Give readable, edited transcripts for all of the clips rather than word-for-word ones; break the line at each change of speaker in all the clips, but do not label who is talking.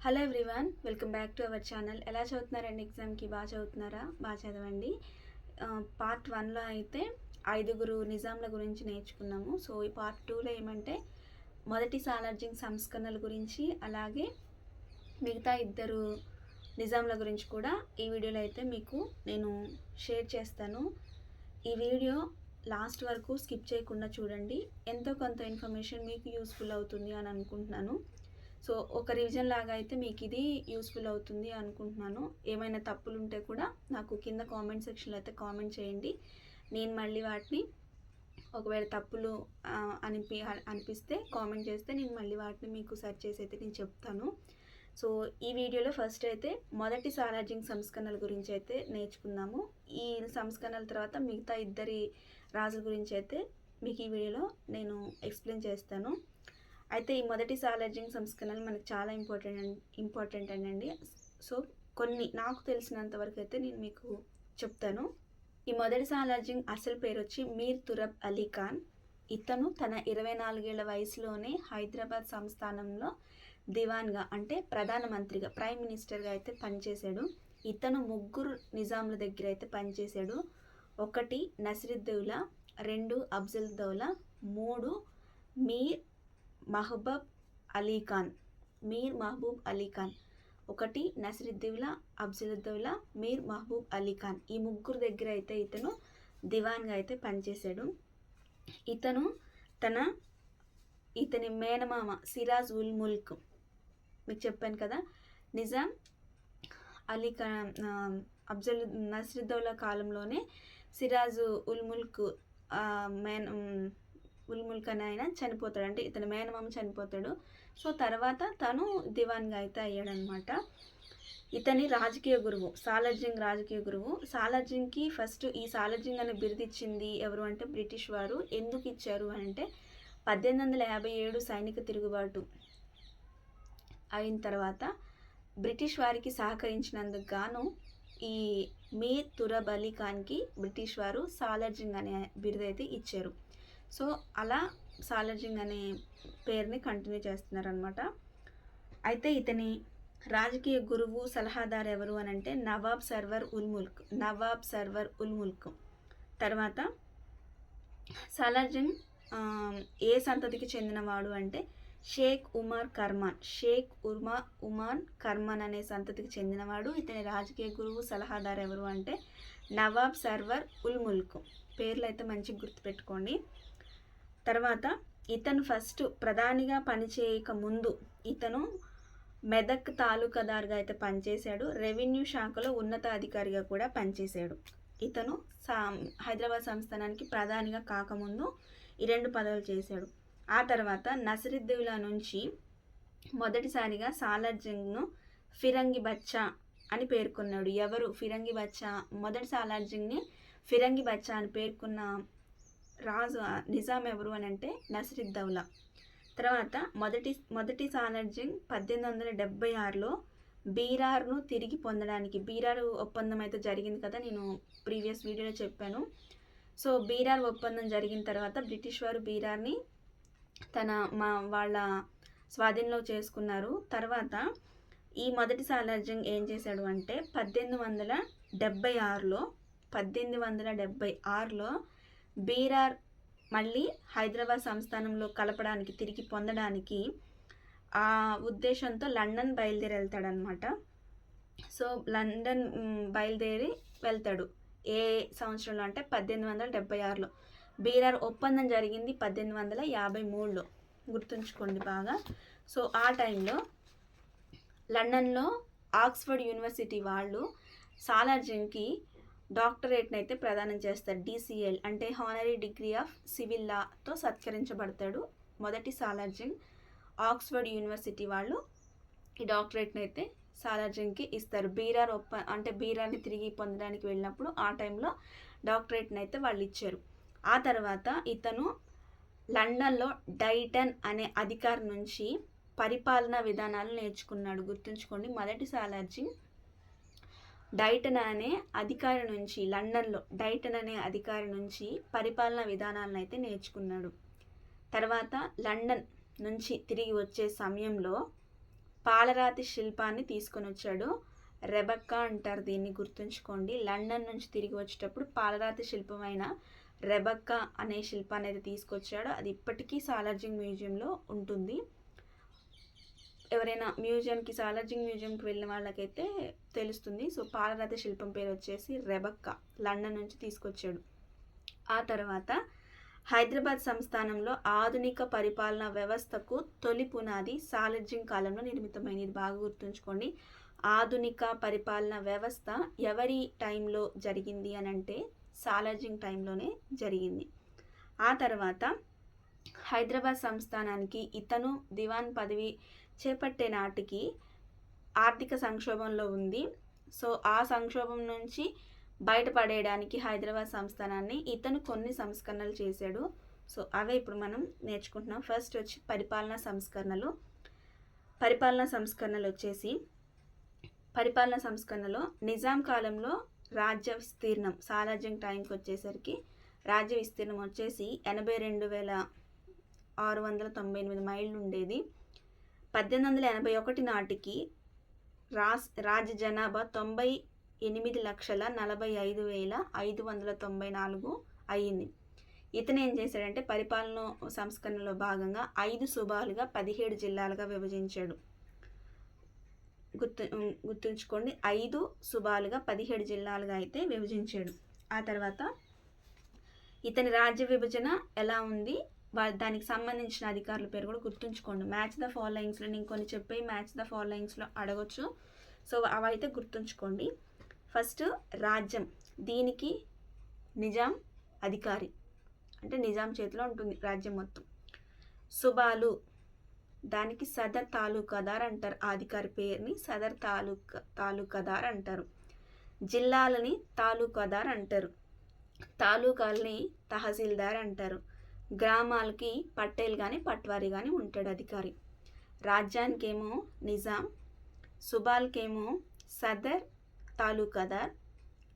Hello everyone, welcome back to our channel. ఎలా చదువుతున్నారండి? ఎగ్జామ్కి బాగా చదువుతున్నారా? బాగా చదవండి. పార్ట్ 1లో అయితే 5 నిజాంల గురించి నేర్చుకున్నాము. సో ఈ పార్ట్ 2లో ఏమంటే మొదటి సాలార్జింగ్ సంస్కరణల గురించి, అలాగే మిగతా 2 నిజాంల గురించి కూడా ఈ వీడియోలో అయితే మీకు నేను షేర్ చేస్తాను. ఈ వీడియో లాస్ట్ వరకు స్కిప్ చేయకుండా చూడండి. ఎంతో కొంత ఇన్ఫర్మేషన్ మీకు యూస్ఫుల్ అవుతుంది అని అనుకుంటున్నాను. సో ఒక రివిజన్ లాగా అయితే మీకు ఇది యూస్ఫుల్ అవుతుంది అనుకుంటున్నాను. ఏమైనా తప్పులు ఉంటే కూడా నాకు కింద కామెంట్ సెక్షన్లో అయితే కామెంట్ చేయండి. నేను మళ్ళీ వాటిని ఒకవేళ తప్పులు అనిపిస్తే కామెంట్ చేస్తే నేను మళ్ళీ వాటిని మీకు సెర్చ్ చేసి అయితే నేను చెప్తాను. సో ఈ వీడియోలో ఫస్ట్ అయితే మొదటి సాలార్జింగ్ సంస్కరణల గురించి అయితే నేర్చుకుందాము. ఈ సంస్కరణల తర్వాత మిగతా 2 రాజుల గురించి అయితే మీకు ఈ వీడియోలో నేను ఎక్స్ప్లెయిన్ చేస్తాను. అయితే ఈ మొదటి సాలార్జింగ్ సంస్కరణలు మనకు చాలా ఇంపార్టెంట్ అండి. సో కొన్ని నాకు తెలిసినంత వరకు అయితే నేను మీకు చెప్తాను. ఈ మొదటి సాలార్జింగ్ అసలు పేరు వచ్చి మీర్ తురబ్ అలీ ఖాన్. ఇతను తన 24 ఏళ్ల వయసులోనే హైదరాబాద్ సంస్థానంలో దివాన్గా అంటే ప్రధానమంత్రిగా, ప్రైమ్ మినిస్టర్గా అయితే పనిచేశాడు. ఇతను 3 నిజాంల దగ్గర అయితే పనిచేశాడు. 1 నసిరుద్దౌలా, 2 అఫ్జలుద్దౌలా, 3 మీర్ మహబూబ్ అలీ ఖాన్. 1 నసిరుద్దౌలా, అఫ్జలుద్దౌలా, మీర్ మహబూబ్ అలీ ఖాన్. ఈ 3 దగ్గర అయితే ఇతను దివాన్గా అయితే పనిచేశాడు. ఇతని మేనమామ సిరాజ్ ఉల్ ముల్క్, మీకు చెప్పాను కదా, నిజాం అలీ ఖాన్ నసిరుద్దౌలా కాలంలోనే సిరాజ్ ఉల్ ముల్క్ అని ఆయన చనిపోతాడు. అంటే ఇతని మేనమామ చనిపోతాడు. సో తర్వాత తను దివాన్గా అయితే అయ్యాడనమాట. ఇతని రాజకీయ గురువు, సాలార్జింగ్ రాజకీయ గురువు. సాలార్జింగ్కి ఫస్ట్ ఈ సాలార్జింగ్ అనే బిరుదు ఇచ్చింది ఎవరు అంటే బ్రిటిష్ వారు. ఎందుకు ఇచ్చారు అంటే 1857 సైనిక తిరుగుబాటు అయిన తర్వాత బ్రిటిష్ వారికి సహకరించినందుకు గాను ఈ మీర్ తురబ్ అలీ ఖాన్కి బ్రిటిష్ వారు సాలార్జింగ్ అనే బిరుదు అయితే ఇచ్చారు. సో అలా సాలార్జింగ్ అనే పేరుని కంటిన్యూ చేస్తున్నారనమాట. అయితే ఇతని రాజకీయ గురువు, సలహాదారు ఎవరు అని అంటే నవాబ్ సర్వర్ ఉల్ ముల్క్. తర్వాత సాలార్జింగ్ ఏ సంతతికి చెందినవాడు అంటే షేక్ ఉమర్ కర్మాన్ అనే సంతతికి చెందినవాడు. ఇతని రాజకీయ గురువు, సలహాదారు ఎవరు అంటే నవాబ్ సర్వర్ ఉల్ ముల్క్. పేర్లు అయితే మంచిగా గుర్తుపెట్టుకోండి. తర్వాత ఇతను ఫస్ట్ ప్రధానిగా పనిచేయక ముందు ఇతను మెదక్ తాలూకాదారుగా అయితే పనిచేశాడు. రెవెన్యూ శాఖలో ఉన్నత అధికారిగా కూడా పనిచేశాడు. ఇతను హైదరాబాద్ సంస్థానానికి ప్రధానిగా కాకముందు ఈ 2 పదవులు చేశాడు. ఆ తర్వాత నసిరుద్దౌలా నుంచి మొదటిసారిగా సాలార్జింగ్ను ఫిరంగి బచ్చా అని పేర్కొన్నాడు. ఎవరు ఫిరంగి బచ్చా? మొదటి సాలార్జింగ్ని ఫిరంగి బచ్చా అని పేర్కొన్న రాజు నిజాం ఎవరు అని అంటే నసిరుద్దౌలా. తర్వాత మొదటి సాలార్జింగ్ 1876లో బీరార్ను తిరిగి పొందడానికి, బీరార్ ఒప్పందం అయితే జరిగింది కదా, నేను ప్రీవియస్ వీడియోలో చెప్పాను. సో బీరార్ ఒప్పందం జరిగిన తర్వాత బ్రిటిష్ వారు బీరార్ని వాళ్ళ స్వాధీనంలో చేసుకున్నారు. తర్వాత ఈ మొదటి సాలార్జింగ్ ఏం చేశాడు అంటే 1876లో బీరార్ మళ్ళీ హైదరాబాద్ సంస్థానంలో కలపడానికి, తిరిగి పొందడానికి ఆ ఉద్దేశంతో లండన్ బయలుదేరి వెళ్తాడనమాట. సో లండన్ బయలుదేరి వెళ్తాడు. ఏ సంవత్సరంలో అంటే 1876లో. బీరార్ ఒప్పందం జరిగింది 1853లో, గుర్తుంచుకోండి బాగా. సో ఆ టైంలో లండన్లో ఆక్స్ఫర్డ్ యూనివర్సిటీ వాళ్ళు సాలార్జింగ్కి డాక్టరేట్ని అయితే ప్రదానం చేస్తారు. DCL అంటే హానరీ డిగ్రీ ఆఫ్ సివిల్ లాతో సత్కరించబడతాడు మొదటి సాలార్జింగ్. ఆక్స్ఫర్డ్ యూనివర్సిటీ వాళ్ళు ఈ డాక్టరేట్ని అయితే సాలార్జింగ్కి ఇస్తారు. బీరార్ని తిరిగి పొందడానికి వెళ్ళినప్పుడు ఆ టైంలో డాక్టరేట్ని అయితే వాళ్ళు ఇచ్చారు. ఆ తర్వాత ఇతను లండన్లో డైటన్ అనే అధికారి నుంచి పరిపాలనా విధానాలు నేర్చుకున్నాడు. గుర్తుంచుకోండి, మొదటి సాలార్జింగ్ డైటన్ అనే అధికారి నుంచి, లండన్లో డైటన్ అనే అధికారి నుంచి పరిపాలనా విధానాలను అయితే నేర్చుకున్నాడు. తర్వాత లండన్ నుంచి తిరిగి వచ్చే సమయంలో పాలరాతి శిల్పాన్ని తీసుకొని వచ్చాడు. రెబెక్కా అంటారు దీన్ని, గుర్తుంచుకోండి. లండన్ నుంచి తిరిగి వచ్చేటప్పుడు పాలరాతి శిల్పమైన రెబెక్కా అనే శిల్పాన్ని అయితే తీసుకొచ్చాడు. అది ఇప్పటికీ సాలార్జింగ్ మ్యూజియంలో ఉంటుంది. ఎవరైనా సాలార్జింగ్ మ్యూజియంకి వెళ్ళిన వాళ్ళకైతే తెలుస్తుంది. సో పాలరాతి శిల్పం పేరు వచ్చేసి రెబెక్కా, లండన్ నుంచి తీసుకొచ్చాడు. ఆ తర్వాత హైదరాబాద్ సంస్థానంలో ఆధునిక పరిపాలనా వ్యవస్థకు తొలి పునాది సాలార్జింగ్ కాలంలో నిర్మితమైనది. ఇది బాగా గుర్తుంచుకోండి. ఆధునిక పరిపాలనా వ్యవస్థ ఎవరి టైంలో జరిగింది అని అంటే సాలార్జింగ్ టైంలోనే జరిగింది. ఆ తర్వాత హైదరాబాద్ సంస్థానానికి ఇతను దివాన్ పదవి చేపట్టే నాటికి ఆర్థిక సంక్షోభంలో ఉంది. సో ఆ సంక్షోభం నుంచి బయటపడేయడానికి హైదరాబాద్ సంస్థానాన్ని ఇతను కొన్ని సంస్కరణలు చేశాడు. సో అవే ఇప్పుడు మనం నేర్చుకుంటున్నాం. ఫస్ట్ వచ్చి పరిపాలనా సంస్కరణలో నిజాం కాలంలో రాజ్య విస్తీర్ణం, సాలార్జింగ్ టైంకి వచ్చేసరికి రాజ్య విస్తీర్ణం వచ్చేసి 82,698 మైళ్ళు ఉండేది. 1881 నాటికి రాజ్య జనాభా 98,45,594 అయ్యింది. ఇతను ఏం చేశాడంటే పరిపాలన సంస్కరణలో భాగంగా 5 సుబాలుగా 17 జిల్లాలుగా విభజించాడు. గుర్తుంచుకోండి, 5 సుబాలుగా 17 జిల్లాలుగా అయితే విభజించాడు. ఆ తర్వాత ఇతని రాజ్య విభజన ఎలా ఉంది, దానికి సంబంధించిన అధికారుల పేరు కూడా గుర్తుంచుకోండి. మ్యాచ్ ద ఫాలోయింగ్స్లో నేను కొన్ని చెప్పి మ్యాచ్ ద ఫాలోయింగ్స్లో అడగొచ్చు. సో అవైతే గుర్తుంచుకోండి. ఫస్ట్ రాజ్యం, దీనికి నిజాం అధికారి, అంటే నిజాం చేతిలో ఉంటుంది రాజ్యం మొత్తం. సుబాలు, దానికి సదర్ తాలూకాదార్ అంటారు. ఆ అధికారి పేరుని సదర్ తాలూకాదార్ అంటారు. జిల్లాలని తాలూకాదార్ అంటారు. తాలూకాలని తహసీల్దార్ అంటారు. గ్రామాలకి పట్టేల్ కానీ పట్వారీ కానీ ఉంటాడు అధికారి. రాజ్యానికేమో నిజాం, సుబాల్కేమో సదర్ తాలూకాదార్,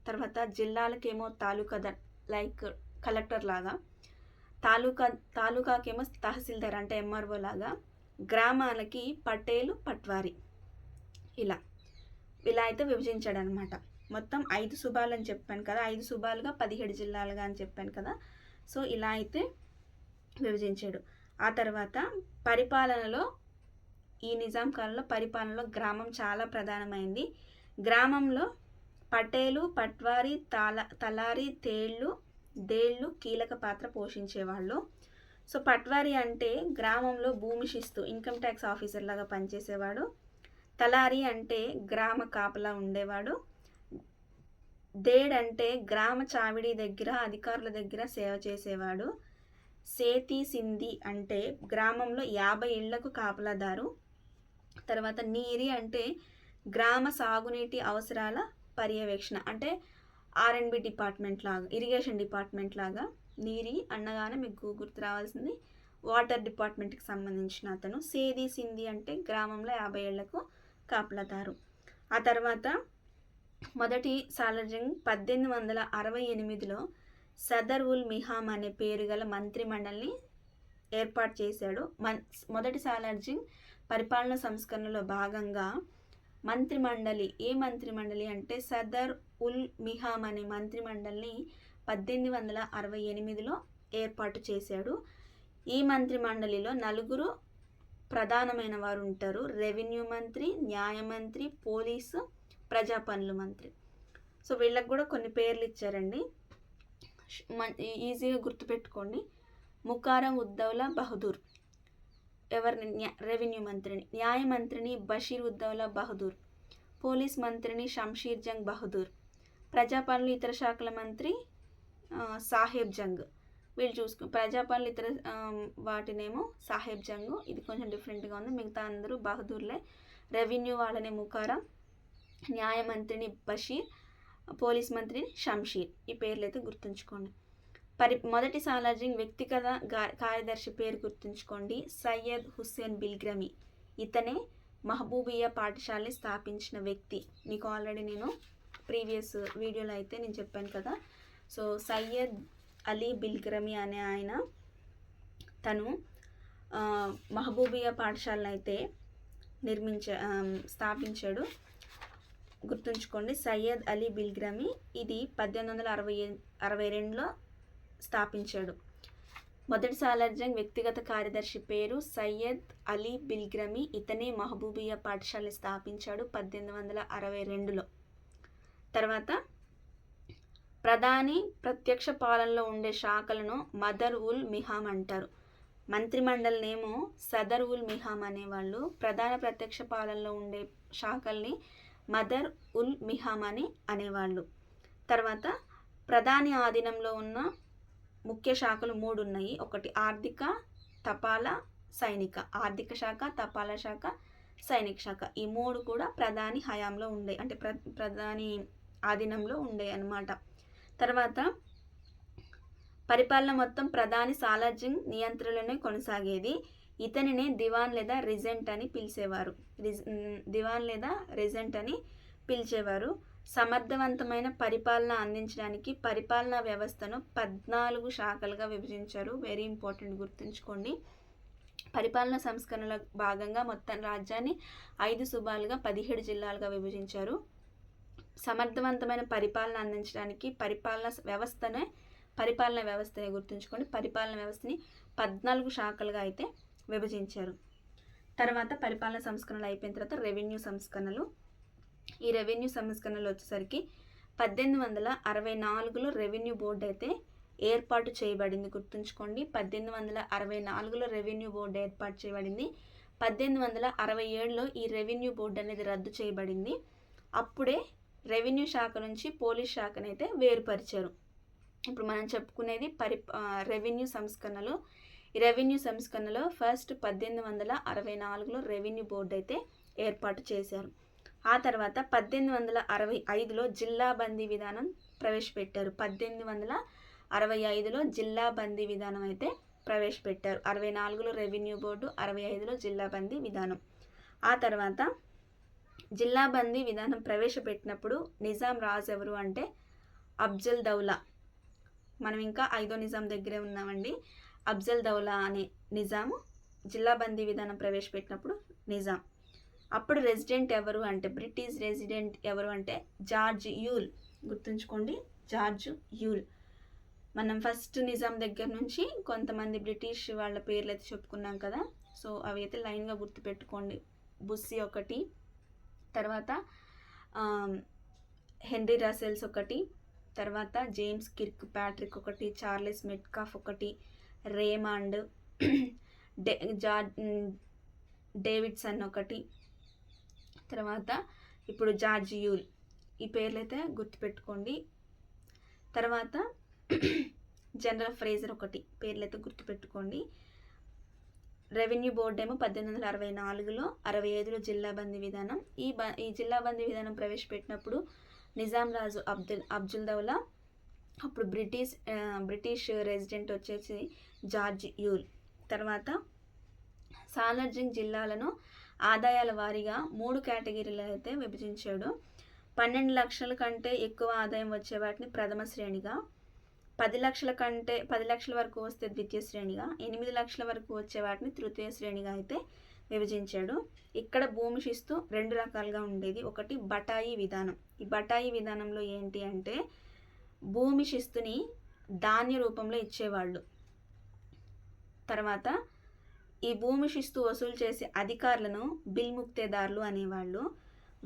తర్వాత జిల్లాలకేమో తాలూకాదార్ లైక్ కలెక్టర్ లాగా, తాలూకాకేమో తహసీల్దార్ అంటే ఎంఆర్ఓ లాగా, గ్రామాలకి పటేలు పట్వారీ, ఇలా అయితే విభజించాడు అనమాట. మొత్తం 5 సుబాలు అని చెప్పాను కదా, 5 సుబాలుగా 17 జిల్లాలుగా అని చెప్పాను కదా. సో ఇలా అయితే విభజించాడు. ఆ తర్వాత పరిపాలనలో, ఈ నిజాం కాలంలో పరిపాలనలో గ్రామం చాలా ప్రధానమైంది. గ్రామంలో పటేలు, పట్వారీ, తలారి, దేళ్ళు కీలక పాత్ర పోషించేవాళ్ళు. సో పట్వారీ అంటే గ్రామంలో భూమి శిస్తు, ఇన్కమ్ ట్యాక్స్ ఆఫీసర్ లాగా పనిచేసేవాడు. తలారి అంటే గ్రామ కాపలా ఉండేవాడు. దేడ్ అంటే గ్రామ చావిడి దగ్గర అధికారుల దగ్గర సేవ చేసేవాడు. సేతి సింధి అంటే గ్రామంలో 50 ఇళ్లకు కాపలాదారు. తర్వాత నీరి అంటే గ్రామ సాగునీటి అవసరాల పర్యవేక్షణ, అంటే R&B డిపార్ట్మెంట్ లాగా, ఇరిగేషన్ డిపార్ట్మెంట్ లాగా. నీరి అన్నగానే మీకు గుర్తు రావాల్సింది వాటర్ డిపార్ట్మెంట్కి సంబంధించిన అతను. సేది సింధి అంటే గ్రామంలో 50 ఏళ్లకు కాపలాదారు. ఆ తర్వాత మొదటి సాలార్జింగ్ 1868లో సదర్ ఉల్ మిహామ్ అనే పేరు గల మంత్రిమండలిని ఏర్పాటు చేశాడు. మొదటి సాలార్జింగ్ పరిపాలన సంస్కరణలో భాగంగా మంత్రిమండలి, ఏ మంత్రిమండలి అంటే సదర్ ఉల్ మిహామ్ అనే మంత్రిమండలిని 1868లో ఏర్పాటు చేశాడు. ఈ మంత్రిమండలిలో 4 ప్రధానమైన వారు ఉంటారు. రెవెన్యూ మంత్రి, న్యాయమంత్రి, పోలీసు, ప్రజా పనుల మంత్రి. సో వీళ్ళకి కూడా కొన్ని పేర్లు ఇచ్చారండి, ఈజీగా గుర్తుపెట్టుకోండి. ముకారం ఉద్దౌలా బహదూర్, ఎవరిని? రెవెన్యూ మంత్రిని. న్యాయమంత్రిని బషీర్ ఉద్దౌలా బహదూర్. పోలీస్ మంత్రిని షంషీర్ జంగ్ బహదూర్. ప్రజాపనులు ఇతర శాఖల మంత్రి సాహెబ్ జంగ్. వీళ్ళు ప్రజాపనులు ఇతర వాటినేమో సాహెబ్ జంగ్. ఇది కొంచెం డిఫరెంట్గా ఉంది, మిగతా అందరూ బహదూర్లే. రెవెన్యూ వాళ్ళనే ముకారం, న్యాయమంత్రిని బషీర్, పోలీస్ మంత్రిని షంషీర్. ఈ పేర్లు అయితే గుర్తుంచుకోండి. మొదటి సాలార్జింగ్ వ్యక్తిగత కార్యదర్శి పేరు గుర్తుంచుకోండి, సయ్యద్ హుస్సేన్ బిల్గ్రమి. ఇతనే మహబూబియా పాఠశాలని స్థాపించిన వ్యక్తి. మీకు ఆల్రెడీ నేను ప్రీవియస్ వీడియోలో అయితే నేను చెప్పాను కదా. సో సయ్యద్ అలీ బిల్గ్రమి అనే ఆయన, తను మహబూబియా పాఠశాలను అయితే స్థాపించాడు. గుర్తుంచుకోండి, సయ్యద్ అలీ బిల్గ్రమి. ఇది 1862లో స్థాపించాడు. మొదటి సాలార్జంగ్ వ్యక్తిగత కార్యదర్శి పేరు సయ్యద్ అలీ బిల్గ్రమి. ఇతనే మహబూబియా పాఠశాలని స్థాపించాడు 1862లో. తర్వాత ప్రధాని ప్రత్యక్ష పాలనలో ఉండే శాఖలను మదర్ ఉల్ మిహామ్ అంటారు. మంత్రిమండలినేమో సదర్ ఉల్ మిహామ్ అనేవాళ్ళు. ప్రధాన ప్రత్యక్ష పాలనలో ఉండే శాఖల్ని మదర్ ఉల్ మిహామ్ అని అనేవాళ్ళు. తర్వాత ప్రధాని ఆధీనంలో ఉన్న ముఖ్య శాఖలు 3 ఉన్నాయి. ఒకటి ఆర్థిక, తపాలా, సైనిక. ఆర్థిక శాఖ, తపాలా శాఖ, సైనిక శాఖ. ఈ 3 కూడా ప్రధాని హయాంలో ఉండే, అంటే ప్రధాని ఆధీనంలో ఉండే అన్నమాట. తర్వాత పరిపాలన మొత్తం ప్రధాని సాలార్జంగ్ నియంత్రణలోనే కొనసాగేది. ఇతనినే దివాన్ లేదా రిజెంట్ అని పిలిచేవారు. దివాన్ లేదా రెజెంట్ అని పిలిచేవారు. సమర్థవంతమైన పరిపాలన అందించడానికి పరిపాలనా వ్యవస్థను 14 శాఖలుగా విభజించారు. వెరీ ఇంపార్టెంట్, గుర్తుంచుకోండి. పరిపాలనా సంస్కరణలో భాగంగా మొత్తం రాజ్యాన్ని 5 సుబాలుగా 17 జిల్లాలుగా విభజించారు. సమర్థవంతమైన పరిపాలన అందించడానికి పరిపాలనా వ్యవస్థనే గుర్తుంచుకోండి. పరిపాలన వ్యవస్థని 14 శాఖలుగా అయితే విభజించారు. తర్వాత పరిపాలన సంస్కరణలు అయిపోయిన తర్వాత రెవెన్యూ సంస్కరణలు. ఈ రెవెన్యూ సంస్కరణలు వచ్చేసరికి 1864లో రెవెన్యూ బోర్డు అయితే ఏర్పాటు చేయబడింది. గుర్తుంచుకోండి, 1864లో రెవెన్యూ బోర్డు ఏర్పాటు చేయబడింది. 1867లో ఈ రెవెన్యూ బోర్డు అనేది రద్దు చేయబడింది. అప్పుడే రెవెన్యూ శాఖ నుంచి పోలీస్ శాఖను అయితే వేరుపరిచారు. ఇప్పుడు మనం చెప్పుకునేది రెవెన్యూ సంస్కరణలు. ఈ రెవెన్యూ సంస్కరణలో ఫస్ట్ 1864లో రెవెన్యూ బోర్డు అయితే ఏర్పాటు చేశారు. ఆ తర్వాత 1865లో జిల్లా బందీ విధానం ప్రవేశపెట్టారు. 1865లో జిల్లా బందీ విధానం అయితే ప్రవేశపెట్టారు. 64లో రెవెన్యూ బోర్డు, 65లో జిల్లా బందీ విధానం. ఆ తర్వాత జిల్లా బందీ విధానం ప్రవేశపెట్టినప్పుడు నిజాం రాజు ఎవరు అంటే అఫ్జల్ దౌలా. మనం ఇంకా 5వ నిజాం దగ్గరే ఉన్నామండి. అఫ్జల్ దౌలా అనే నిజాము జిల్లా బందీ విధానం ప్రవేశపెట్టినప్పుడు నిజాం. అప్పుడు రెసిడెంట్ ఎవరు అంటే, బ్రిటిష్ రెసిడెంట్ ఎవరు అంటే జార్జ్ యూల్. గుర్తుంచుకోండి, జార్జ్ యూల్. మనం ఫస్ట్ నిజాం దగ్గర నుంచి కొంతమంది బ్రిటిష్ వాళ్ళ పేర్లు అయితే చెప్పుకున్నాం కదా, సో అవి అయితే లైన్గా గుర్తుపెట్టుకోండి. బుస్సీ ఒకటి, తర్వాత హెన్రీ రసెల్స్ ఒకటి, తర్వాత జేమ్స్ కిర్క్ ప్యాట్రిక్ ఒకటి, చార్లెస్ మెట్కాఫ్ ఒకటి, రేమాండ్, డేవిడ్సన్ ఒకటి, తర్వాత ఇప్పుడు జార్జ్ యూల్. ఈ పేర్లు అయితే గుర్తుపెట్టుకోండి. తర్వాత జనరల్ ఫ్రేజర్ ఒకటి, పేర్లు అయితే గుర్తుపెట్టుకోండి. రెవెన్యూ బోర్డు ఏమో 1864లో, 65లో జిల్లా బందీ విధానం. ఈ జిల్లా బందీ విధానం ప్రవేశపెట్టినప్పుడు నిజాం రాజు అఫ్జల్ దౌలా, అప్పుడు బ్రిటిష్ రెసిడెంట్ వచ్చేసి జార్జ్ యూల్. తర్వాత సాలార్జంగ్ జిల్లాలను ఆదాయాల వారీగా 3 కేటగిరీలు అయితే విభజించాడు. 12 లక్షల కంటే ఎక్కువ ఆదాయం వచ్చే వాటిని ప్రథమ శ్రేణిగా, 10 లక్షల వరకు వస్తే ద్వితీయ శ్రేణిగా, 8 లక్షల వరకు వచ్చే వాటిని తృతీయ శ్రేణిగా అయితే విభజించాడు. ఇక్కడ భూమి శిస్తు 2 రకాలుగా ఉండేది. ఒకటి బటాయి విధానం. ఈ బటాయి విధానంలో ఏంటి అంటే భూమి శిస్తుని ధాన్య రూపంలో ఇచ్చేవాళ్ళు. తర్వాత ఈ భూమి శిస్తు వసూలు చేసే అధికారులను బిల్ముక్తేదారులు అనేవాళ్ళు.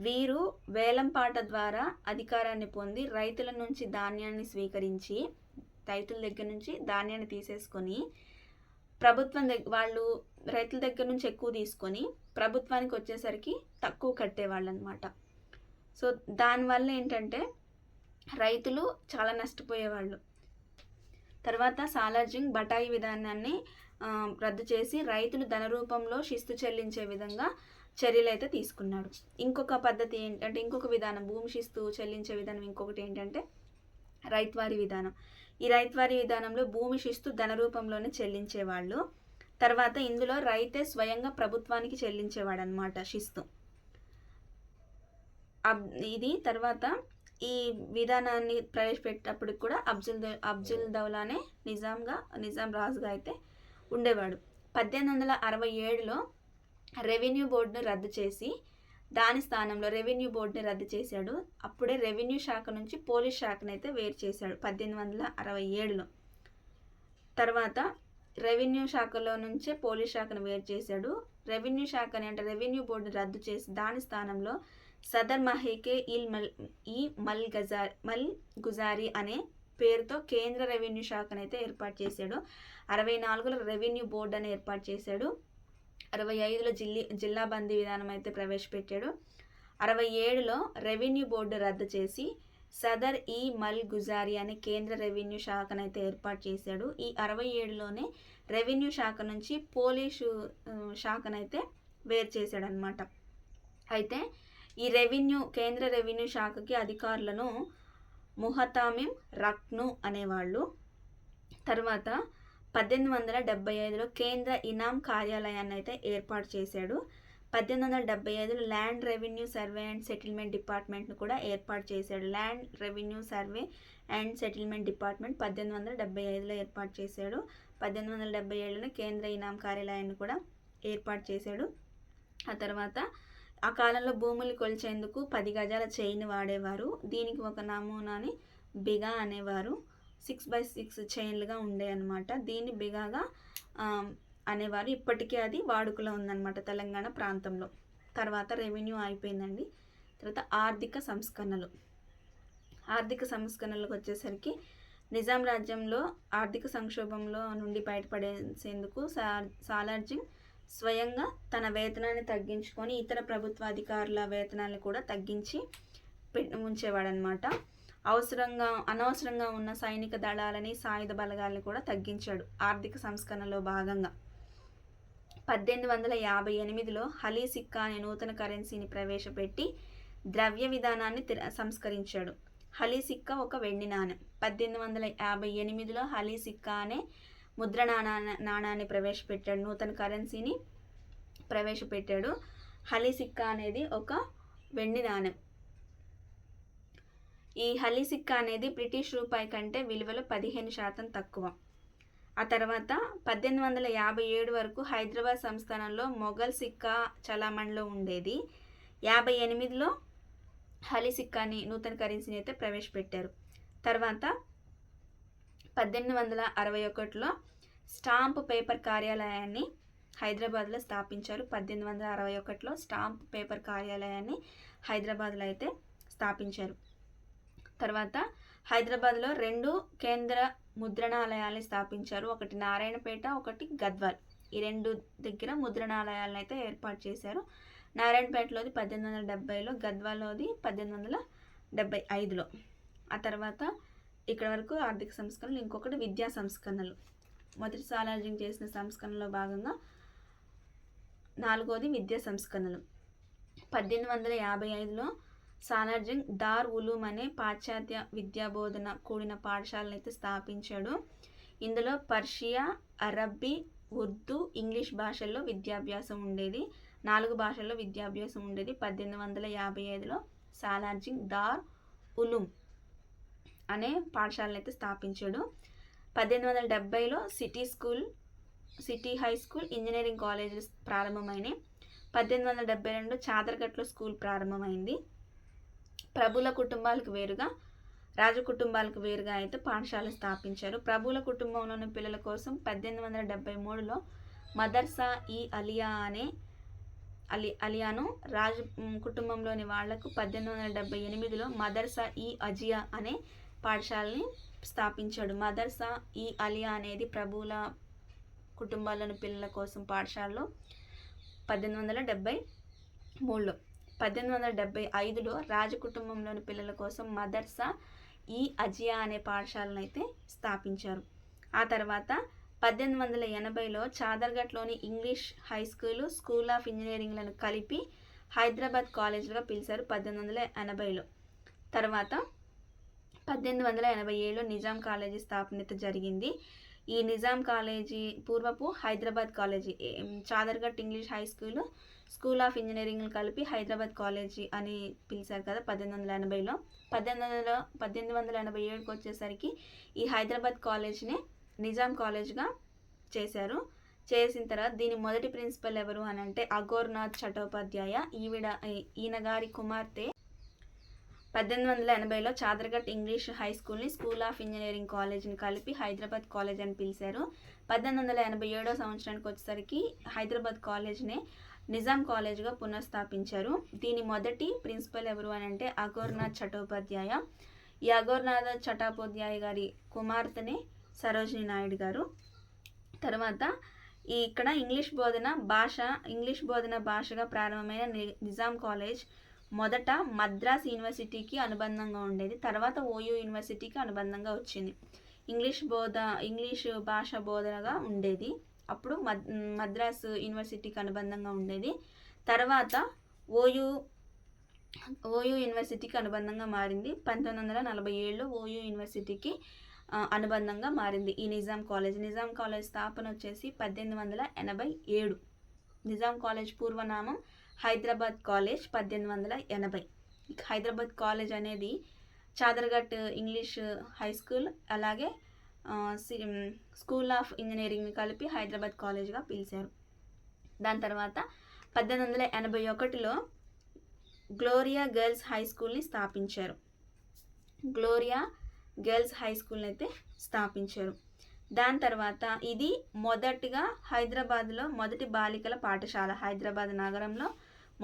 వీరు వేలంపాట ద్వారా అధికారాన్ని పొంది రైతుల నుంచి ధాన్యాన్ని స్వీకరించి, రైతుల దగ్గర నుంచి ధాన్యాన్ని తీసేసుకొని వాళ్ళు రైతుల దగ్గర నుంచి ఎక్కువ తీసుకొని ప్రభుత్వానికి వచ్చేసరికి తక్కువ కట్టేవాళ్ళు అనమాట. సో దానివల్ల ఏంటంటే రైతులు చాలా నష్టపోయేవాళ్ళు. తర్వాత సాలార్జంగ్ బటాయి విధానాన్ని రద్దు చేసి రైతులు ధన రూపంలో శిస్తు చెల్లించే విధంగా చర్యలు అయితే తీసుకున్నాడు. ఇంకొక పద్ధతి ఏంటంటే, ఇంకొక విధానం భూమి శిస్తు చెల్లించే విధానం ఇంకొకటి ఏంటంటే రైతువారీ విధానం. ఈ రైతువారీ విధానంలో భూమి శిస్తు ధన రూపంలోనే చెల్లించేవాళ్ళు. తర్వాత ఇందులో రైతే స్వయంగా ప్రభుత్వానికి చెల్లించేవాడు అనమాట శిస్తు. ఇది తర్వాత ఈ విధానాన్ని ప్రవేశపెట్టినప్పుడు కూడా అఫ్జల్ దౌలానే నిజాం రాజుగా అయితే ఉండేవాడు. 1867లో రెవెన్యూ బోర్డును రద్దు చేసి దాని స్థానంలో రెవెన్యూ బోర్డుని రద్దు చేశాడు. అప్పుడే రెవెన్యూ శాఖ నుంచి పోలీస్ శాఖనైతే వేరు చేశాడు 1867లో. తర్వాత రెవెన్యూ శాఖలో నుంచే పోలీస్ శాఖను వేరు చేశాడు. రెవెన్యూ శాఖని అంటే రెవెన్యూ బోర్డుని రద్దు చేసి దాని స్థానంలో సదర్ మహేకే మల్ గుజారీ అనే పేరుతో కేంద్ర రెవెన్యూ శాఖనైతే ఏర్పాటు చేశాడు. 64లో రెవెన్యూ బోర్డు అని ఏర్పాటు చేశాడు. 65లో జిల్లా బందీ విధానం అయితే ప్రవేశపెట్టాడు. 67లో రెవెన్యూ బోర్డు రద్దు చేసి సదర్ మల్ గుజారీ అనే కేంద్ర రెవెన్యూ శాఖనైతే ఏర్పాటు చేశాడు. ఈ 67లోనే రెవెన్యూ శాఖ నుంచి పోలీసు శాఖనైతే వేరు చేశాడనమాట. అయితే ఈ కేంద్ర రెవెన్యూ శాఖకి అధికారులను ముహతామిం రక్ను అనేవాళ్ళు. తర్వాత 1875లో కేంద్ర ఇనాం కార్యాలయాన్ని అయితే ఏర్పాటు చేశాడు. 1875లో land revenue survey and settlement డిపార్ట్మెంట్ను కూడా ఏర్పాటు చేశాడు. Land revenue survey and settlement department 1875లో ఏర్పాటు చేశాడు. 1877లోనే కేంద్ర ఇనాం కార్యాలయాన్ని కూడా ఏర్పాటు చేశాడు. ఆ తర్వాత ఆ కాలంలో భూములు కొలిచేందుకు 10 గజాల చైన్ వాడేవారు. దీనికి ఒక నమూనాని బిగా అనేవారు. 6x6 చైన్లుగా ఉండే అనమాట. దీన్ని బిగాగా అనేవారు. ఇప్పటికీ అది వాడుకలో ఉందన్నమాట తెలంగాణ ప్రాంతంలో. తర్వాత రెవెన్యూ అయిపోయిందండి. తర్వాత ఆర్థిక సంస్కరణలకు వచ్చేసరికి నిజాం రాజ్యంలో ఆర్థిక సంక్షోభంలో నుండి బయటపడేసేందుకు సాలార్జంగ్ స్వయంగా తన వేతనాన్ని తగ్గించుకొని ఇతర ప్రభుత్వ అధికారుల వేతనాన్ని కూడా తగ్గించి ఉంచేవాడనమాట. అనవసరంగా ఉన్న సైనిక దళాలని సాయుధ బలగాలని కూడా తగ్గించాడు ఆర్థిక సంస్కరణలో భాగంగా. 1858లో హలీ సిక్కా అనే నూతన కరెన్సీని ప్రవేశపెట్టి ద్రవ్య విధానాన్ని సంస్కరించాడు. హలీ సిక్కా ఒక వెండి నాణెం. 1858లో హలీ సిక్కా అనే ముద్ర నాణాన్ని ప్రవేశపెట్టాడు. నూతన కరెన్సీని ప్రవేశపెట్టాడు. హలీ సిక్కా అనేది ఒక వెండి నాణెం. ఈ హలీ సిక్కా అనేది బ్రిటిష్ రూపాయి కంటే విలువలో 15% తక్కువ. ఆ తర్వాత 1857 వరకు హైదరాబాద్ సంస్థానంలో మొఘల్ సిక్కా చలామణిలో ఉండేది. 58లో హలీ సిక్కాని నూతన కరెన్సీని అయితే ప్రవేశపెట్టారు. తర్వాత 1861లో స్టాంప్ పేపర్ కార్యాలయాన్ని హైదరాబాద్లో స్థాపించారు. 1861లో స్టాంప్ పేపర్ కార్యాలయాన్ని హైదరాబాద్లో అయితే స్థాపించారు. తర్వాత హైదరాబాద్లో 2 కేంద్ర ముద్రణాలయాల్ని స్థాపించారు. ఒకటి నారాయణపేట, ఒకటి గద్వాల్. ఈ 2 దగ్గర ముద్రణాలయాలను అయితే ఏర్పాటు చేశారు. నారాయణపేటలోది 1870లో, గద్వాల్లోది 1875లో. ఆ తర్వాత ఇక్కడ వరకు ఆర్థిక సంస్కరణలు. ఇంకొకటి విద్యా సంస్కరణలు. మొదటి సాలార్జంగ్ చేసిన సంస్కరణలో భాగంగా 4వది విద్యా సంస్కరణలు. 1855లో సాలార్జంగ్ దార్ ఉలూమ్ అనే పాశ్చాత్య విద్యాబోధన కూడిన పాఠశాలను అయితే స్థాపించాడు. ఇందులో పర్షియా, అరబ్బీ, ఉర్దూ, ఇంగ్లీష్ భాషల్లో విద్యాభ్యాసం ఉండేది. 4 భాషల్లో విద్యాభ్యాసం ఉండేది. 1855లో సాలార్జంగ్ దార్ ఉలూమ్ అనే పాఠశాలను అయితే స్థాపించాడు. 1870లో సిటీ హై స్కూల్, ఇంజనీరింగ్ కాలేజీలు ప్రారంభమైనాయి. 1872 చాదర్ఘట్లో స్కూల్ ప్రారంభమైంది. ప్రభుల కుటుంబాలకు వేరుగా, రాజ కుటుంబాలకు వేరుగా అయితే పాఠశాలను స్థాపించారు. ప్రభుల కుటుంబంలోని పిల్లల కోసం 1873లో మదర్సా అలియాను, రాజు కుటుంబంలోని వాళ్లకు 1878లో మదర్సా అజియా అనే పాఠశాలని స్థాపించాడు. మదర్సా అలియా అనేది ప్రభువుల కుటుంబాల్లోని పిల్లల కోసం పాఠశాలలో 1873లో. 1875లో రాజకుటుంబంలోని పిల్లల కోసం మదర్సా అజియా అనే పాఠశాలను అయితే స్థాపించారు. ఆ తర్వాత 1880లో చాదర్ఘట్లోని ఇంగ్లీష్ హై స్కూల్ ఆఫ్ ఇంజనీరింగ్లను కలిపి హైదరాబాద్ కాలేజీలుగా పిలిచారు 1880లో. తర్వాత 1887లో నిజాం కాలేజీ స్థాపన జరిగింది. ఈ నిజాం కాలేజీ పూర్వపు Hyderabad college, Chaderghat English high school of engineering కలిపి హైదరాబాద్ కాలేజీ అని పిలిచారు కదా 1880లో. 1887కి వచ్చేసరికి ఈ హైదరాబాద్ కాలేజీనే నిజాం కాలేజ్గా చేశారు. చేసిన తర్వాత దీని మొదటి ప్రిన్సిపల్ ఎవరు అని అంటే అఘోర్నాథ్ చటోపాధ్యాయ. ఈయన గారి కుమార్తె 1880లో చాదర్ఘట్ ఇంగ్లీష్ హై స్కూల్ని స్కూల్ ఆఫ్ ఇంజనీరింగ్ కాలేజ్ని కలిపి హైదరాబాద్ కాలేజ్ అని పిలిచారు. 1887 సంవత్సరానికి వచ్చేసరికి హైదరాబాద్ కాలేజ్నే నిజాం కాలేజ్గా పునఃస్థాపించారు. దీని మొదటి ప్రిన్సిపల్ ఎవరు అని అంటే అఘోర్నాథ్ చటోపాధ్యాయ. ఈ అఘోర్నాథ్ చటోపాధ్యాయ గారి కుమార్తెనే సరోజినీ నాయుడు గారు. తర్వాత ఇక్కడ ఇంగ్లీష్ బోధన భాషగా ప్రారంభమైన నిజాం కాలేజ్ మొదట మద్రాస్ యూనివర్సిటీకి అనుబంధంగా ఉండేది. తర్వాత ఓయూ యూనివర్సిటీకి అనుబంధంగా వచ్చింది. ఇంగ్లీష్ భాష బోధనగా ఉండేది. అప్పుడు మద్రాస్ యూనివర్సిటీకి అనుబంధంగా ఉండేది. తర్వాత ఓయూ యూనివర్సిటీకి అనుబంధంగా మారింది. 1947లో ఓయూ యూనివర్సిటీకి అనుబంధంగా మారింది ఈ నిజాం కాలేజ్ స్థాపన వచ్చేసి 1887. నిజాం కాలేజ్ పూర్వనామం హైదరాబాద్ కాలేజ్ 1880. హైదరాబాద్ కాలేజ్ అనేది చాదర్ఘట్ ఇంగ్లీష్ హై స్కూల్ అలాగే స్కూల్ ఆఫ్ ఇంజనీరింగ్ని కలిపి హైదరాబాద్ కాలేజ్గా పిలిచారు. దాని తర్వాత 1881లో గ్లోరియా గర్ల్స్ హై స్కూల్ని స్థాపించారు. దాని తర్వాత ఇది మొదటిగా హైదరాబాద్లో మొదటి బాలికల పాఠశాల, హైదరాబాద్ నగరంలో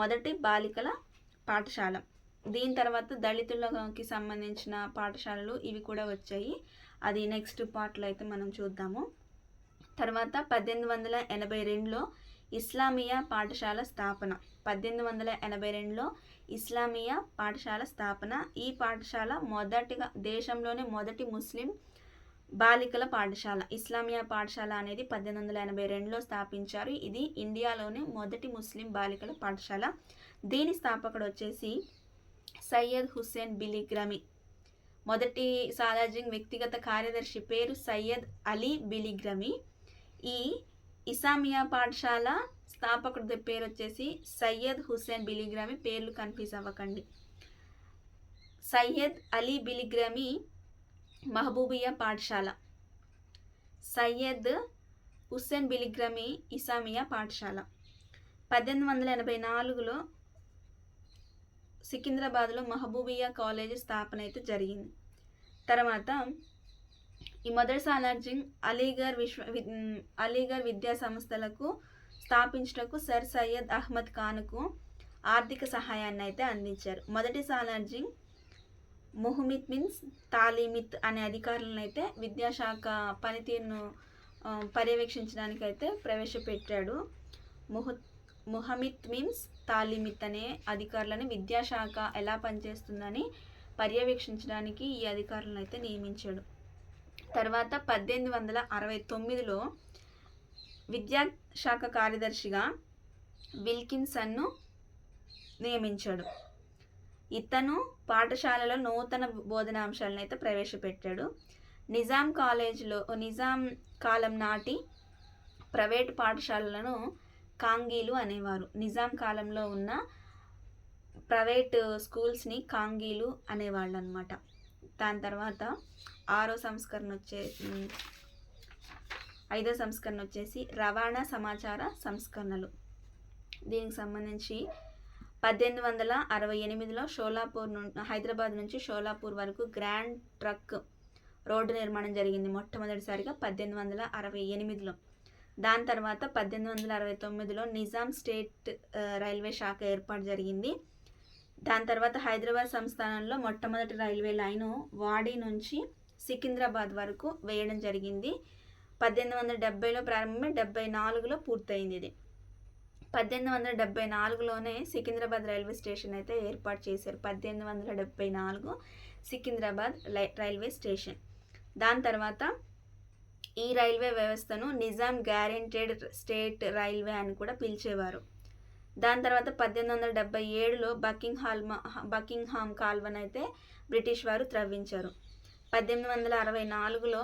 మొదటి బాలికల పాఠశాల. దీని తర్వాత దళితులకి సంబంధించిన పాఠశాలలు ఇవి కూడా వచ్చాయి. అది నెక్స్ట్ పార్ట్లో అయితే మనం చూద్దాము. తర్వాత 1882లో ఇస్లామియా పాఠశాల స్థాపన. 1882లో ఇస్లామియా పాఠశాల స్థాపన. ఈ పాఠశాల దేశంలోనే మొదటి ముస్లిం బాలికల పాఠశాల. ఇస్లామియా పాఠశాల అనేది 1882లో స్థాపించారు. ఇది ఇండియాలోనే మొదటి ముస్లిం బాలికల పాఠశాల. దీని స్థాపకుడు వచ్చేసి సయ్యద్ హుస్సేన్ బిలిగ్రమి. మొదటి సాలార్జింగ్ వ్యక్తిగత కార్యదర్శి పేరు సయ్యద్ అలీ బిలిగ్రమి. ఈ ఇస్లామియా పాఠశాల స్థాపకుడి పేరు వచ్చేసి సయ్యద్ హుస్సేన్ బిలిగ్రమి. పేర్లు కన్ఫ్యూజ్ అవ్వకండి. సయ్యద్ అలీ బిలిగ్రమి మహబూబియా పాఠశాల, సయ్యద్ హుస్సేన్ బిలిగ్రమి ఇస్లామియా పాఠశాల. 1884లో సికింద్రాబాద్లో మహబూబియా కాలేజ్ స్థాపన అయితే జరిగింది. తర్వాత ఈ మొదటి సాలార్జింగ్ అలీగర్ విద్యా సంస్థలకు స్థాపించటకు సర్ సయ్యద్ అహ్మద్ ఖాన్కు ఆర్థిక సహాయాన్ని అయితే అందించారు. మొదటి సాలార్జింగ్ ముహమ్మిద్ తాలీమిత్ అనే అధికారులను అయితే విద్యాశాఖ పనితీరును పర్యవేక్షించడానికి అయితే ప్రవేశపెట్టాడు. ముహమ్మిద్ తాలీమిత్ అనే అధికారులని విద్యాశాఖ ఎలా పనిచేస్తుందని పర్యవేక్షించడానికి ఈ అధికారులను అయితే నియమించాడు. తర్వాత 1869లో విద్యాశాఖ కార్యదర్శిగా విల్కిన్సన్ను నియమించాడు. ఇతను పాఠశాలలో నూతన బోధనాంశాలను అయితే ప్రవేశపెట్టాడు. నిజాం కాలం నాటి ప్రైవేటు పాఠశాలలను కాంగీలు అనేవారు. నిజాం కాలంలో ఉన్న ప్రైవేట్ స్కూల్స్ని కాంగీలు అనేవాళ్ళు అనమాట. దాని తర్వాత 5వ సంస్కరణ వచ్చేసి రవాణా సమాచార సంస్కరణలు. దీనికి సంబంధించి 1868లో హైదరాబాద్ నుంచి షోలాపూర్ వరకు గ్రాండ్ ట్రక్ రోడ్డు నిర్మాణం జరిగింది మొట్టమొదటిసారిగా 1868లో. దాని తర్వాత 1869లో నిజాం స్టేట్ రైల్వే శాఖ ఏర్పాటు జరిగింది. దాని తర్వాత హైదరాబాద్ సంస్థానంలో మొట్టమొదటి రైల్వే లైను వాడి నుంచి సికింద్రాబాద్ వరకు వేయడం జరిగింది. 1870లో ప్రారంభమై 74లో పూర్తయింది. ఇది 1874లోనే సికింద్రాబాద్ రైల్వే స్టేషన్ అయితే ఏర్పాటు చేశారు. 1874 సికింద్రాబాద్ రైల్వే స్టేషన్. దాని తర్వాత ఈ రైల్వే వ్యవస్థను నిజాం గ్యారెంటెడ్ స్టేట్ రైల్వే అని కూడా పిలిచేవారు. దాని తర్వాత 1877లో బకింగ్హామ్ కాల్వను అయితే బ్రిటిష్ వారు త్రవ్వించారు. 1864లో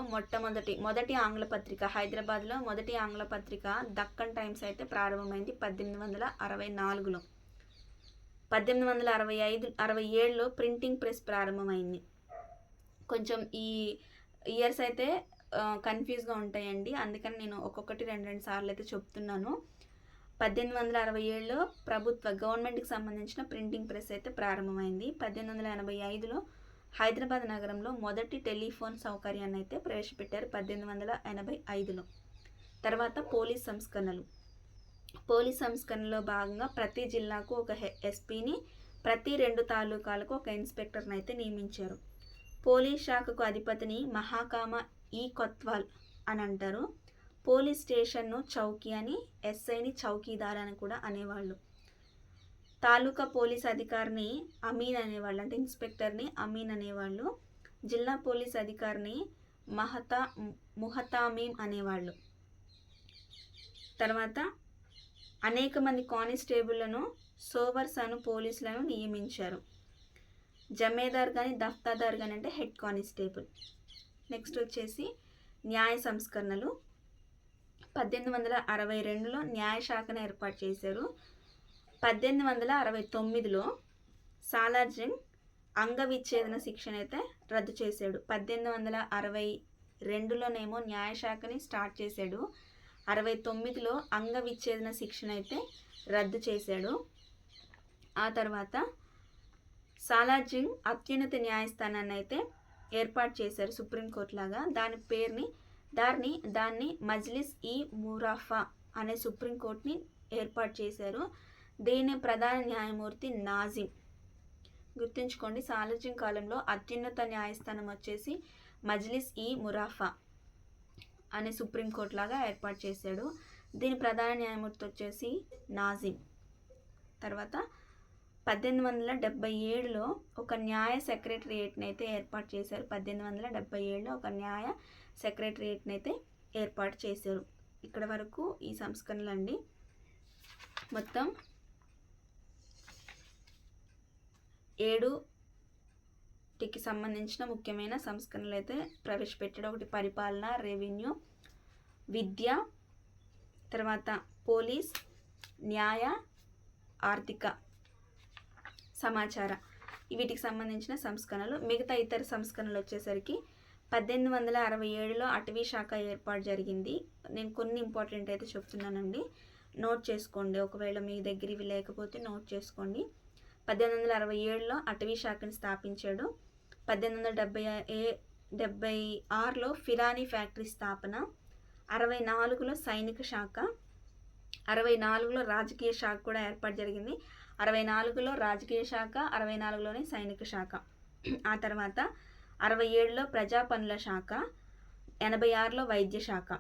మొదటి ఆంగ్ల పత్రిక హైదరాబాద్లో మొదటి ఆంగ్ల పత్రిక దక్కన్ టైమ్స్ అయితే ప్రారంభమైంది 1864లో. 1867లో ప్రింటింగ్ ప్రెస్ ప్రారంభమైంది. కొంచెం ఈ ఇయర్స్ అయితే కన్‌ఫ్యూజ్‌గా ఉంటాయండి. అందుకని నేను ఒక్కొక్కటి 2 సార్లు అయితే చెప్తున్నాను. 1867లో గవర్నమెంట్‌కి సంబంధించిన ప్రింటింగ్ ప్రెస్ అయితే ప్రారంభమైంది. 1885లో హైదరాబాద్ నగరంలో మొదటి టెలిఫోన్ సౌకర్యాన్ని అయితే ప్రవేశపెట్టారు 1885లో. తర్వాత పోలీస్ సంస్కరణలు. పోలీస్ సంస్కరణలో భాగంగా ప్రతి జిల్లాకు ఒక ఎస్పీని, ప్రతి 2 తాలూకాలకు ఒక ఇన్స్పెక్టర్ని అయితే నియమించారు. పోలీస్ శాఖకు అధిపతిని మహాకామ ఈ కొత్వాల్ అని అంటారు. పోలీస్ స్టేషన్ను చౌకీ అని, ఎస్ఐని చౌకీదార్ అని కూడా అనేవాళ్ళు. తాలూకా పోలీస్ అధికారిని అమీన్ అనేవాళ్ళు, అంటే ఇన్స్పెక్టర్ని అమీన్ అనేవాళ్ళు. జిల్లా పోలీస్ అధికారిని ముహతామీం అనేవాళ్ళు. తర్వాత అనేక మంది కానిస్టేబుళ్లను, సోవర్స్ అను పోలీసులను నియమించారు. జమేదార్ కానీ దఫ్తాదార్ కానీ అంటే హెడ్ కానిస్టేబుల్. నెక్స్ట్ వచ్చేసి న్యాయ సంస్కరణలు. 1862లో న్యాయశాఖను ఏర్పాటు చేశారు. 1869లో సాలార్జంగ్ అంగవిచ్ఛేదన శిక్షణ అయితే రద్దు చేశాడు. 1862లోనేమో న్యాయశాఖని స్టార్ట్ చేశాడు. 69లో అంగవిచ్ఛేదన శిక్షణ అయితే రద్దు చేశాడు. ఆ తర్వాత సాలార్జంగ్ అత్యున్నత న్యాయస్థానాన్ని అయితే ఏర్పాటు చేశారు, సుప్రీంకోర్టు లాగా. దాన్ని మజ్లిస్ ఈ మురాఫా అనే సుప్రీంకోర్టుని ఏర్పాటు చేశారు. దీని ప్రధాన న్యాయమూర్తి నాజిమ్. గుర్తుంచుకోండి, సాలార్జంగ్ కాలంలో అత్యున్నత న్యాయస్థానం వచ్చేసి మజ్లిస్ ఈ మురాఫా అనే సుప్రీంకోర్టు లాగా ఏర్పాటు చేశాడు. దీని ప్రధాన న్యాయమూర్తి వచ్చేసి నాజిమ్. తర్వాత 1877లో ఒక న్యాయ సెక్రటరియేట్ని అయితే ఏర్పాటు చేశారు. 1877లో ఒక న్యాయ సెక్రటరియేట్ని అయితే ఏర్పాటు చేశారు. ఇక్కడ వరకు ఈ సంస్కరణలు అండి. మొత్తం 7కి సంబంధించిన ముఖ్యమైన సంస్కరణలు అయితే ప్రవేశపెట్టాడు. ఒకటి పరిపాలన, రెవెన్యూ, విద్య, తర్వాత పోలీస్, న్యాయ, ఆర్థిక, సమాచార, వీటికి సంబంధించిన సంస్కరణలు. మిగతా ఇతర సంస్కరణలు వచ్చేసరికి 1867లో అటవీ శాఖ ఏర్పాటు జరిగింది. నేను కొన్ని ఇంపార్టెంట్ అయితే చెప్తున్నానండి, నోట్ చేసుకోండి. ఒకవేళ మీ దగ్గర ఇవి లేకపోతే నోట్ చేసుకోండి. 1867లో అటవీ శాఖను స్థాపించాడు. 1876లో ఫిరానీ ఫ్యాక్టరీ స్థాపన. 64లో సైనిక శాఖ. 64లో రాజకీయ శాఖ కూడా ఏర్పాటు జరిగింది. 64లో రాజకీయ శాఖ, 64లోనే సైనిక శాఖ. ఆ తర్వాత 67లో ప్రజా పనుల శాఖ, 86లో వైద్య శాఖ.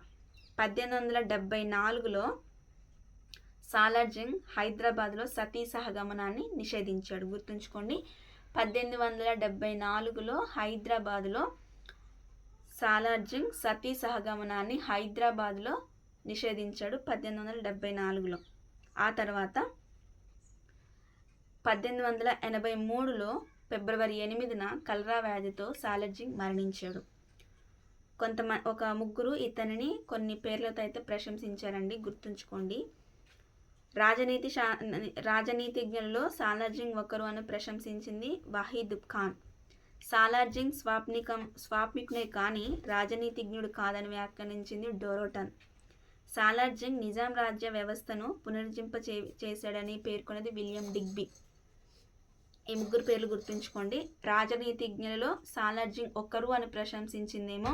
1874లో సాలార్జంగ్ హైదరాబాద్లో సతీ సహగమనాన్ని నిషేధించాడు. గుర్తుంచుకోండి, 1874లో హైదరాబాద్లో సాలార్జంగ్ సతీ సహగమనాన్ని హైదరాబాద్లో నిషేధించాడు 1874లో. ఆ తర్వాత 1883లో ఫిబ్రవరి 8న కలరా వ్యాధితో సాలార్జంగ్ మరణించాడు. ఒక ముగ్గురు ఇతనిని కొన్ని పేర్లతో అయితే ప్రశంసించారండి, గుర్తుంచుకోండి. రాజనీతిజ్ఞులలో సాలార్జంగ్ ఒకరు అని ప్రశంసించింది వహీద్ ఖాన్. సాలార్జంగ్ స్వాప్నికునే కానీ రాజనీతిజ్ఞుడు కాదని వ్యాఖ్యానించింది డోరోటన్. సాలార్జంగ్ నిజాం రాజ్య వ్యవస్థను చేశాడని పేర్కొన్నది విలియం డిగ్బీ. ఈ ముగ్గురు పేర్లు గుర్తుంచుకోండి. రాజనీతిజ్ఞులలో సాలార్జంగ్ ఒకరు అని ప్రశంసించిందేమో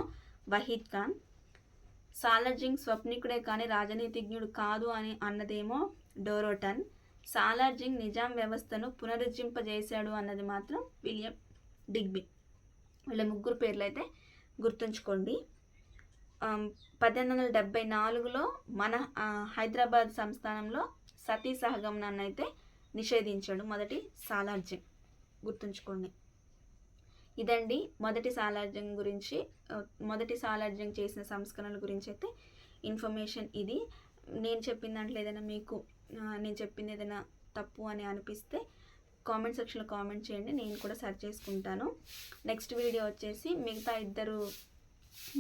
వహీద్ ఖాన్. సాలార్జంగ్ స్వప్నికుడే కానీ రాజనీతిజ్ఞుడు కాదు అని అన్నదేమో డోరోటన్. సాలార్జంగ్ నిజాం వ్యవస్థను పునరుజ్జింపజేశాడు అన్నది మాత్రం విలియం డిగ్బీ. వీళ్ళ ముగ్గురు పేర్లు అయితే గుర్తుంచుకోండి. 1874లో మన హైదరాబాద్ సంస్థానంలో సతీ సహగమనాన్ని అయితే నిషేధించాడు మొదటి సాలార్జంగ్. గుర్తుంచుకోండి. ఇదండి మొదటి సాలార్జంగ్ చేసిన సంస్కరణల గురించి అయితే ఇన్ఫర్మేషన్ ఇది. నేను చెప్పిన దాంట్లో ఏదైనా మీకు నేను చెప్పింది ఏదైనా తప్పు అని అనిపిస్తే కామెంట్ సెక్షన్లో కామెంట్ చేయండి, నేను కూడా సెర్చ్ చేసుకుంటాను. నెక్స్ట్ వీడియో వచ్చేసి మిగతా 2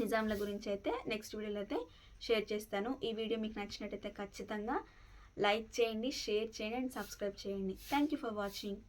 నిజాంల గురించి అయితే నెక్స్ట్ వీడియోలో అయితే షేర్ చేస్తాను. ఈ వీడియో మీకు నచ్చినట్టయితే ఖచ్చితంగా లైక్ చేయండి, షేర్ చేయండి అండ్ సబ్స్క్రైబ్ చేయండి. Thank you for watching.